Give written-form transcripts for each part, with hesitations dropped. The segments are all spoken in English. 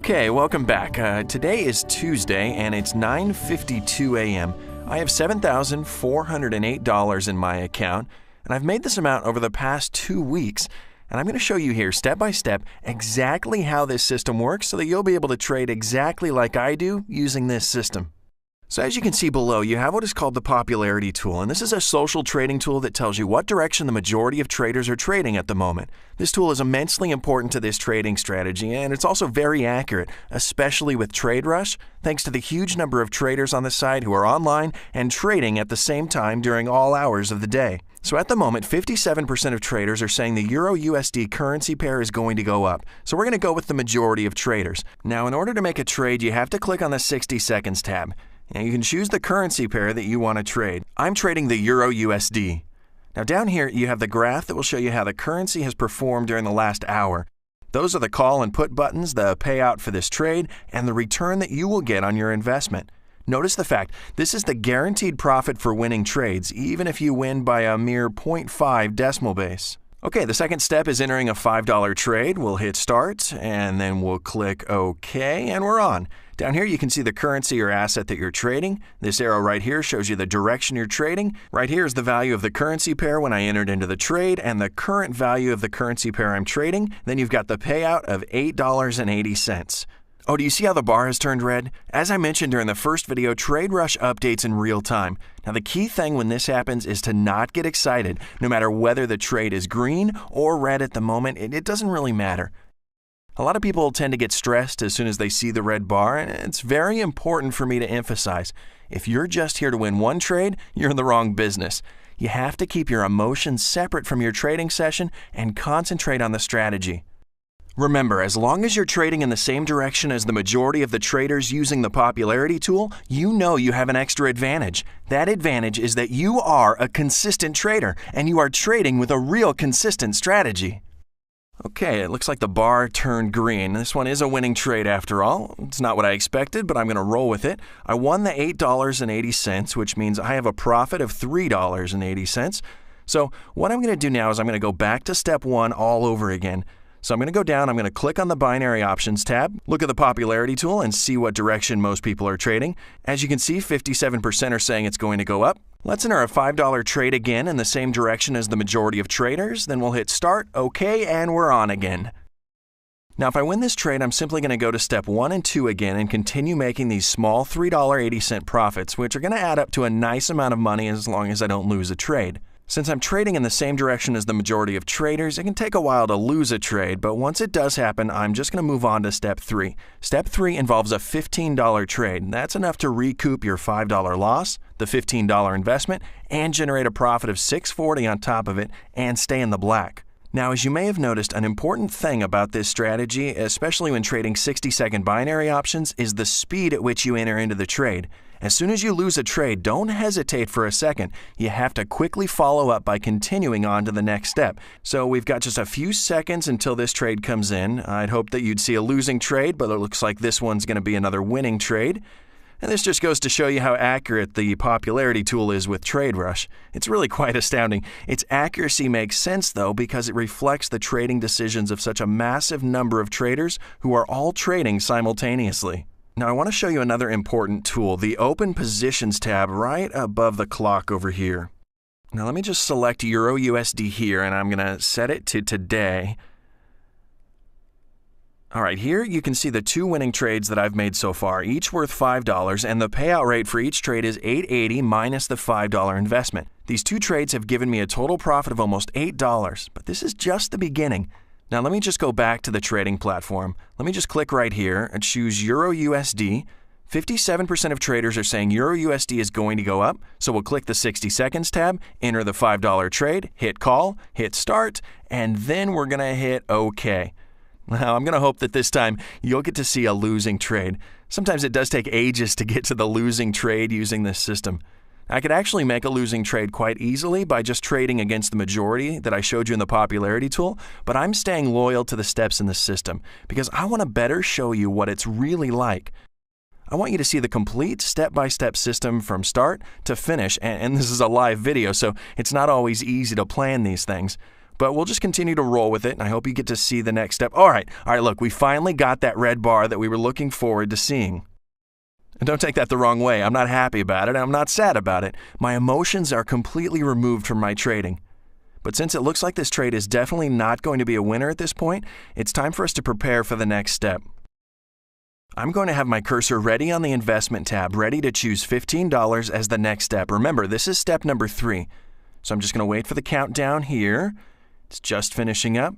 Okay, welcome back. Today is Tuesday and it's 9:52 a.m. I have $7,408 in my account, and I've made this amount over the past 2 weeks. And I'm going to show you here step by step exactly how this system works so that you'll be able to trade exactly like I do using this system. So as you can see below, you have what is called the popularity tool, and this is a social trading tool that tells you what direction the majority of traders are trading at the moment. This tool is immensely important to this trading strategy, and it's also very accurate, especially with TradeRush, thanks to the huge number of traders on the site who are online and trading at the same time during all hours of the day. So at the moment, 57% of traders are saying the Euro-USD currency pair is going to go up. So we're going to go with the majority of traders. Now, in order to make a trade, you have to click on the 60 seconds tab. Now you can choose the currency pair that you want to trade. I'm trading the Euro-USD. Now down here, you have the graph that will show you how the currency has performed during the last hour. Those are the call and put buttons, the payout for this trade, and the return that you will get on your investment. Notice the fact, this is the guaranteed profit for winning trades, even if you win by a mere 0.5 decimal base. Okay, the second step is entering a $5 trade. We'll hit start, and then we'll click OK, and we're on. Down here, you can see the currency or asset that you're trading. This arrow right here shows you the direction you're trading. Right here is the value of the currency pair when I entered into the trade and the current value of the currency pair I'm trading. Then you've got the payout of $8.80. Oh, do you see how the bar has turned red? As I mentioned during the first video, TradeRush updates in real time. Now, the key thing when this happens is to not get excited. No matter whether the trade is green or red at the moment, it doesn't really matter. A lot of people tend to get stressed as soon as they see the red bar, and it's very important for me to emphasize. If you're just here to win one trade, you're in the wrong business. You have to keep your emotions separate from your trading session and concentrate on the strategy. Remember, as long as you're trading in the same direction as the majority of the traders using the popularity tool, you know you have an extra advantage. That advantage is that you are a consistent trader, and you are trading with a real consistent strategy. Okay, it looks like the bar turned green. This one is a winning trade after all. It's not what I expected, but I'm going to roll with it. I won the $8.80, which means I have a profit of $3.80. So what I'm going to do now is I'm going to go back to step 1 all over again. So I'm going to go down, I'm going to click on the binary options tab, look at the popularity tool and see what direction most people are trading. As you can see, 57% are saying it's going to go up. Let's enter a $5 trade again in the same direction as the majority of traders. Then we'll hit start, OK, and we're on again. Now, if I win this trade, I'm simply going to go to step 1 and 2 again and continue making these small $3.80 profits, which are going to add up to a nice amount of money as long as I don't lose a trade. Since I'm trading in the same direction as the majority of traders, it can take a while to lose a trade, but once it does happen, I'm just going to move on to step 3. Step 3 involves a $15 trade. That's enough to recoup your $5 loss, the $15 investment, and generate a profit of $6.40 on top of it and stay in the black. Now, as you may have noticed, an important thing about this strategy, especially when trading 60-second binary options, is the speed at which you enter into the trade. As soon as you lose a trade, don't hesitate for a second. You have to quickly follow up by continuing on to the next step. So we've got just a few seconds until this trade comes in. I'd hope that you'd see a losing trade, but it looks like this one's going to be another winning trade. And this just goes to show you how accurate the popularity tool is with TradeRush. It's really quite astounding. Its accuracy makes sense, though, because it reflects the trading decisions of such a massive number of traders who are all trading simultaneously. Now, I want to show you another important tool, the Open Positions tab right above the clock over here. Now, let me just select Euro-USD here, and I'm going to set it to today. All right, here you can see the 2 winning trades that I've made so far, each worth $5, and the payout rate for each trade is $8.80 minus the $5 investment. These 2 trades have given me a total profit of almost $8, but this is just the beginning. Now, let me just go back to the trading platform. Let me just click right here and choose Euro-USD. 57% of traders are saying Euro-USD is going to go up, so we'll click the 60 seconds tab, enter the $5 trade, hit call, hit start, and then we're going to hit OK. Now, I'm going to hope that this time you'll get to see a losing trade. Sometimes it does take ages to get to the losing trade using this system. I could actually make a losing trade quite easily by just trading against the majority that I showed you in the popularity tool, but I'm staying loyal to the steps in the system because I want to better show you what it's really like. I want you to see the complete step-by-step system from start to finish, and this is a live video, so it's not always easy to plan these things. But we'll just continue to roll with it, and I hope you get to see the next step. All right, look, we finally got that red bar that we were looking forward to seeing. And don't take that the wrong way. I'm not happy about it. I'm not sad about it. My emotions are completely removed from my trading. But since it looks like this trade is definitely not going to be a winner at this point, it's time for us to prepare for the next step. I'm going to have my cursor ready on the investment tab, ready to choose $15 as the next step. Remember, this is step number 3. So I'm just going to wait for the countdown here. It's just finishing up.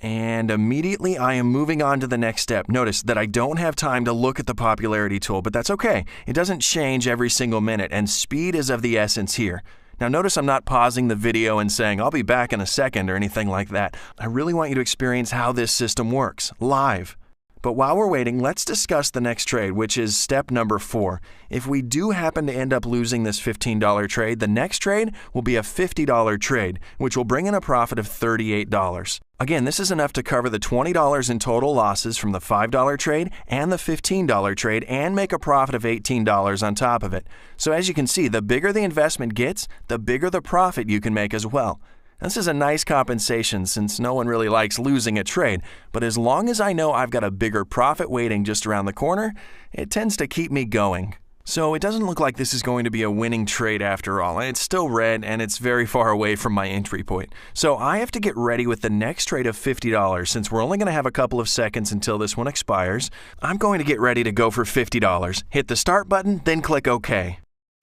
And immediately I am moving on to the next step. Notice that I don't have time to look at the popularity tool, but that's okay. It doesn't change every single minute, and speed is of the essence here. Now notice I'm not pausing the video and saying, I'll be back in a second or anything like that. I really want you to experience how this system works, live. But while we're waiting, let's discuss the next trade, which is step number 4. If we do happen to end up losing this $15 trade, the next trade will be a $50 trade, which will bring in a profit of $38. Again, this is enough to cover the $20 in total losses from the $5 trade and the $15 trade and make a profit of $18 on top of it. So as you can see, the bigger the investment gets, the bigger the profit you can make as well. This is a nice compensation since no one really likes losing a trade, but as long as I know I've got a bigger profit waiting just around the corner, it tends to keep me going. So it doesn't look like this is going to be a winning trade after all. It's still red and it's very far away from my entry point. So I have to get ready with the next trade of $50 since we're only going to have a couple of seconds until this one expires. I'm going to get ready to go for $50. Hit the start button, then click OK.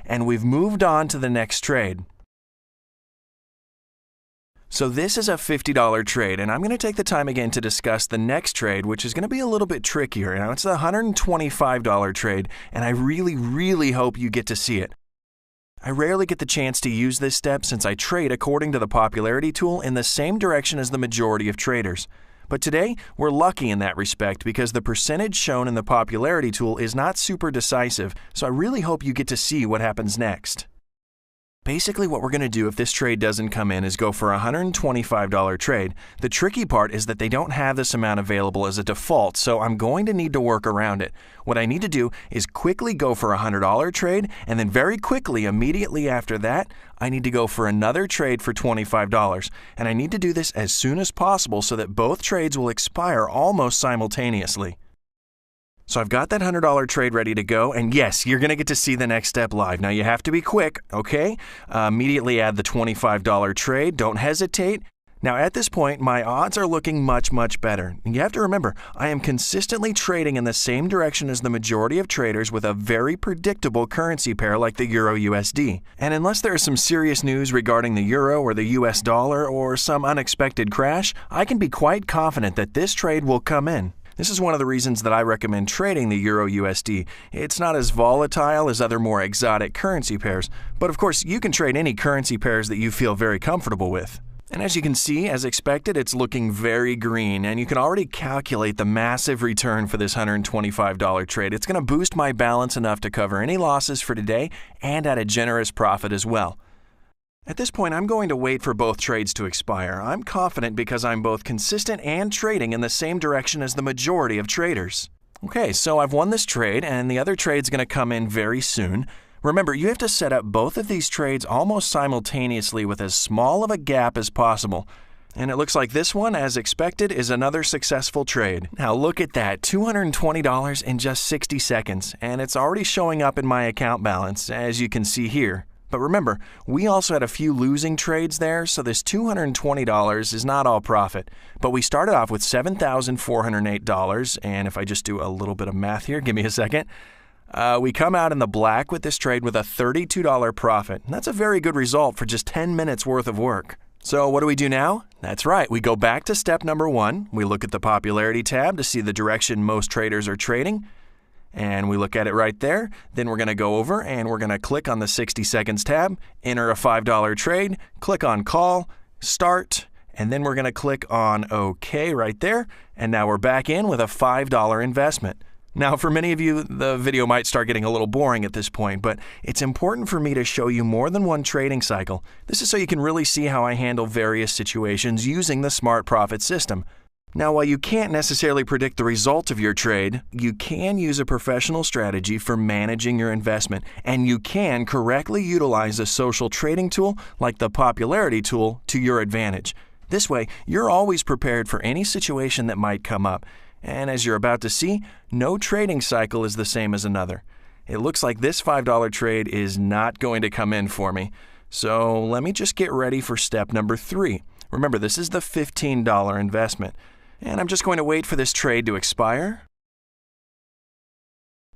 And we've moved on to the next trade. So this is a $50 trade, and I'm going to take the time again to discuss the next trade, which is going to be a little bit trickier. Now, it's the $125 trade, and I really hope you get to see it. I rarely get the chance to use this step since I trade according to the popularity tool in the same direction as the majority of traders. But today, we're lucky in that respect because the percentage shown in the popularity tool is not super decisive, so I really hope you get to see what happens next. Basically, what we're going to do if this trade doesn't come in is go for a $125 trade. The tricky part is that they don't have this amount available as a default, so I'm going to need to work around it. What I need to do is quickly go for a $100 trade, and then very quickly, immediately after that, I need to go for another trade for $25. And I need to do this as soon as possible so that both trades will expire almost simultaneously. So I've got that $100 trade ready to go, and yes, you're going to get to see the next step live. Now you have to be quick, okay? Immediately add the $25 trade, don't hesitate. Now at this point, my odds are looking much better. And you have to remember, I am consistently trading in the same direction as the majority of traders with a very predictable currency pair like the Euro-USD. And unless there is some serious news regarding the Euro or the US dollar or some unexpected crash, I can be quite confident that this trade will come in. This is one of the reasons that I recommend trading the Euro-USD. It's not as volatile as other more exotic currency pairs, but of course you can trade any currency pairs that you feel very comfortable with. And as you can see, as expected, it's looking very green, and you can already calculate the massive return for this $125 trade. It's going to boost my balance enough to cover any losses for today and at a generous profit as well. At this point, I'm going to wait for both trades to expire. I'm confident because I'm both consistent and trading in the same direction as the majority of traders. Okay, so I've won this trade, and the other trade's going to come in very soon. Remember, you have to set up both of these trades almost simultaneously with as small of a gap as possible. And it looks like this one, as expected, is another successful trade. Now look at that, $220 in just 60 seconds, and it's already showing up in my account balance, as you can see here. But remember, we also had a few losing trades there, so this $220 is not all profit. But we started off with $7,408, and if I just do a little bit of math here, give me a second. We come out in the black with this trade with a $32 profit. And that's a very good result for just 10 minutes worth of work. So what do we do now? That's right, we go back to step number 1. We look at the popularity tab to see the direction most traders are trading. And we look at it right there. Then we're going to go over and we're going to click on the 60 seconds tab, enter a $5 trade, click on call, start, and then we're going to click on OK right there. And now we're back in with a $5 investment. Now, for many of you, the video might start getting a little boring at this point, but it's important for me to show you more than one trading cycle. This is so you can really see how I handle various situations using the Smart Profit system. Now, while you can't necessarily predict the result of your trade, you can use a professional strategy for managing your investment, and you can correctly utilize a social trading tool like the popularity tool to your advantage. This way, you're always prepared for any situation that might come up. And as you're about to see, no trading cycle is the same as another. It looks like this $5 trade is not going to come in for me. So let me just get ready for step number 3. Remember, this is the $15 investment. And I'm just going to wait for this trade to expire.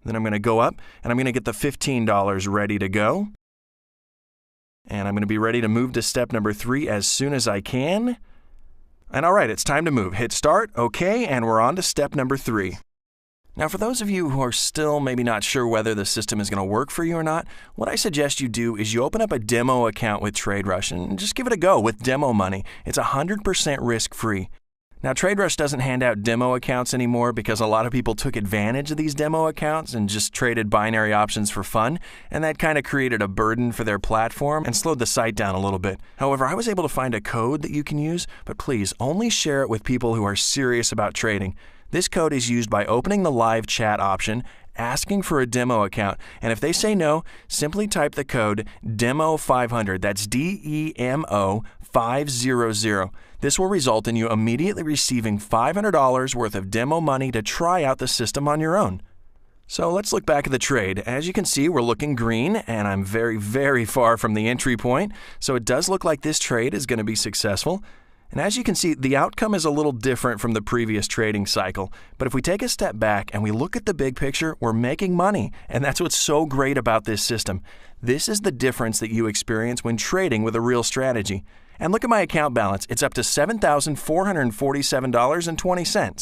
Then I'm going to go up and I'm going to get the $15 ready to go. And I'm going to be ready to move to step number 3 as soon as I can. And all right, it's time to move. Hit start, okay, and we're on to step number 3. Now, for those of you who are still maybe not sure whether the system is going to work for you or not, what I suggest you do is you open up a demo account with TradeRush and just give it a go with demo money. It's 100% risk-free. Now, TradeRush doesn't hand out demo accounts anymore because a lot of people took advantage of these demo accounts and just traded binary options for fun, and that kind of created a burden for their platform and slowed the site down a little bit. However, I was able to find a code that you can use, but please only share it with people who are serious about trading. This code is used by opening the live chat option, asking for a demo account, and if they say no, simply type the code DEMO500. That's DEMO 500. This will result in you immediately receiving $500 worth of demo money to try out the system on your own. So let's look back at the trade. As you can see, we're looking green, and I'm very, very far from the entry point, so it does look like this trade is going to be successful. And as you can see, the outcome is a little different from the previous trading cycle. But if we take a step back and we look at the big picture, we're making money. And that's what's so great about this system. This is the difference that you experience when trading with a real strategy. And look at my account balance. It's up to $7,447.20.